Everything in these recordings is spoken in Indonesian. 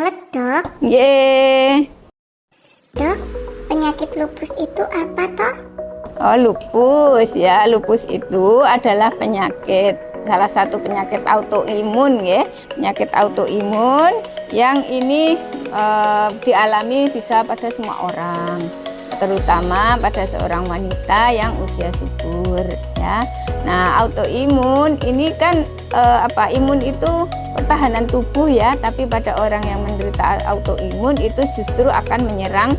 Selamat, Dok. Yeay. Dok, penyakit lupus itu apa toh? Oh, lupus ya. Lupus itu adalah penyakit, salah satu penyakit autoimun ya. Penyakit autoimun yang ini dialami bisa pada semua orang, terutama pada seorang wanita yang usia subur ya. Nah, autoimun ini kan imun itu pertahanan tubuh ya, tapi pada orang yang menderita autoimun itu justru akan menyerang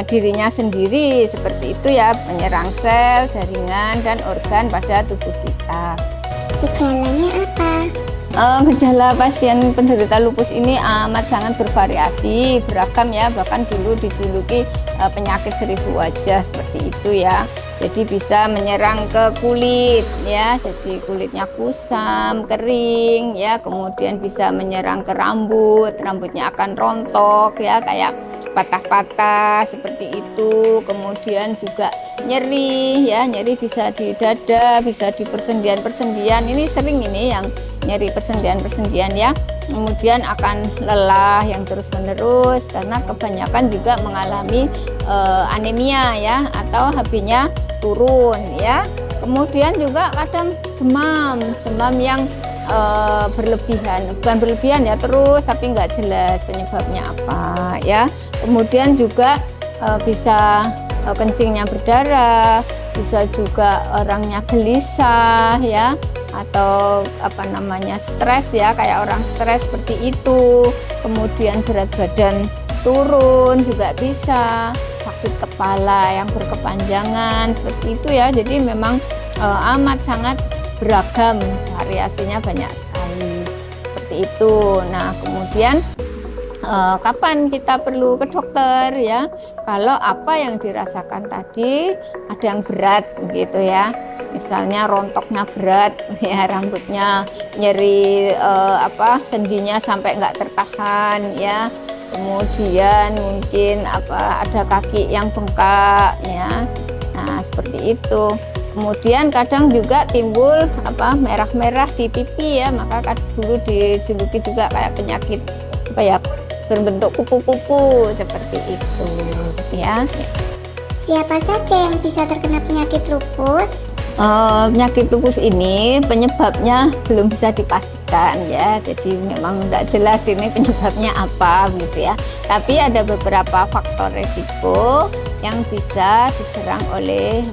dirinya sendiri, seperti itu ya, menyerang sel, jaringan, dan organ pada tubuh kita. Gejalanya apa? Gejala pasien penderita lupus ini amat sangat bervariasi, beragam ya, bahkan dulu dijuluki penyakit seribu wajah, seperti itu ya. Jadi bisa menyerang ke kulit ya, jadi kulitnya kusam, kering ya, kemudian bisa menyerang ke rambut, rambutnya akan rontok ya, kayak patah-patah seperti itu. Kemudian juga nyeri ya, nyeri bisa di dada, bisa di persendian-persendian, ini sering ini yang nyeri persendian-persendian ya. Kemudian akan lelah yang terus-menerus karena kebanyakan juga mengalami anemia ya, atau HB-nya turun ya. Kemudian juga kadang demam yang berlebihan, bukan berlebihan ya, terus tapi nggak jelas penyebabnya apa ya. Kemudian juga bisa kencingnya berdarah, bisa juga orangnya gelisah ya, atau stres ya, kayak orang stres seperti itu. Kemudian berat badan turun juga bisa, sakit kepala yang berkepanjangan seperti itu ya. Jadi memang amat sangat beragam, variasinya banyak sekali seperti itu. Nah, kemudian kapan kita perlu ke dokter ya, kalau apa yang dirasakan tadi ada yang berat gitu ya, misalnya rontoknya berat ya, rambutnya nyeri, sendinya sampai nggak tertahan ya, kemudian mungkin ada kaki yang bengkak ya, nah seperti itu. Kemudian kadang juga timbul merah-merah di pipi ya, maka dulu dijuluki juga kayak penyakit berbentuk kupu-kupu seperti itu ya. Siapa saja yang bisa terkena penyakit lupus? Penyakit lupus ini penyebabnya belum bisa dipastikan ya, jadi memang tidak jelas ini penyebabnya apa gitu ya. Tapi ada beberapa faktor resiko yang bisa diserang oleh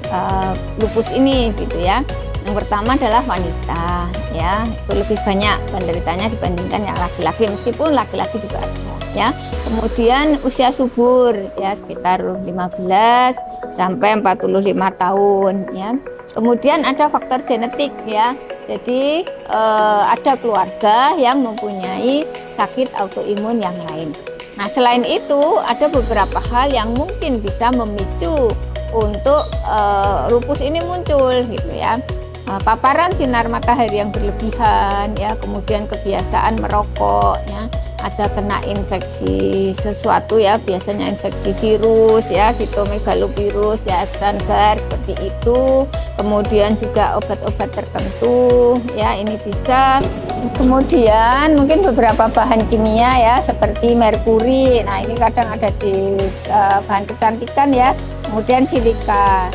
lupus ini gitu ya. Yang pertama adalah wanita ya, itu lebih banyak penderitanya dibandingkan yang laki-laki, meskipun laki-laki juga ada ya. Kemudian usia subur ya, sekitar 15 sampai 45 tahun ya. Kemudian ada faktor genetik ya, jadi ada keluarga yang mempunyai sakit autoimun yang lain. Nah, selain itu ada beberapa hal yang mungkin bisa memicu untuk lupus ini muncul gitu ya. Paparan sinar matahari yang berlebihan ya, kemudian kebiasaan merokok ya, ada kena infeksi sesuatu ya, biasanya infeksi virus ya, sitomegalovirus ya, Epstein-Barr seperti itu. Kemudian juga obat-obat tertentu ya, ini bisa. Kemudian mungkin beberapa bahan kimia ya, seperti merkuri, nah ini kadang ada di bahan kecantikan ya, kemudian silika.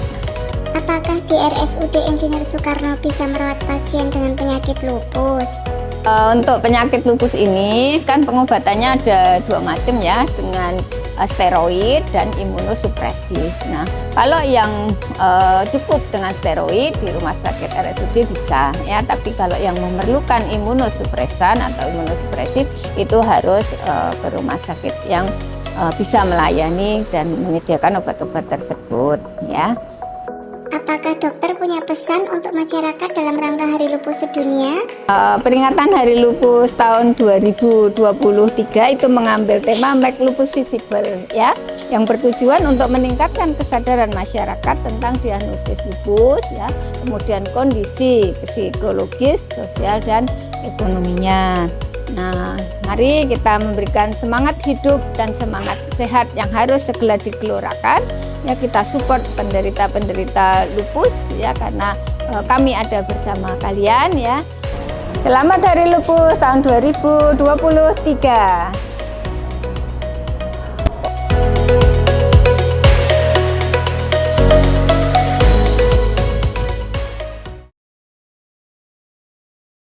Apakah di RSUD Insinyur Soekarno bisa merawat pasien dengan penyakit lupus? Untuk penyakit lupus ini kan pengobatannya ada dua macam ya, dengan steroid dan imunosupresif. Nah, kalau yang cukup dengan steroid di rumah sakit RSUD bisa ya, tapi kalau yang memerlukan imunosupresan atau imunosupresif itu harus ke rumah sakit yang bisa melayani dan menyediakan obat-obat tersebut ya. Apakah dokter punya pesan untuk masyarakat dalam rangka Hari Lupus Sedunia? Peringatan Hari Lupus tahun 2023 itu mengambil tema Make Lupus Visible ya, yang bertujuan untuk meningkatkan kesadaran masyarakat tentang diagnosis lupus ya, kemudian kondisi psikologis, sosial, dan ekonominya. Nah, mari kita memberikan semangat hidup dan semangat sehat yang harus segera digelorakan. Ya, kita support penderita-penderita lupus ya, karena kami ada bersama kalian ya. Selamat Hari Lupus tahun 2023.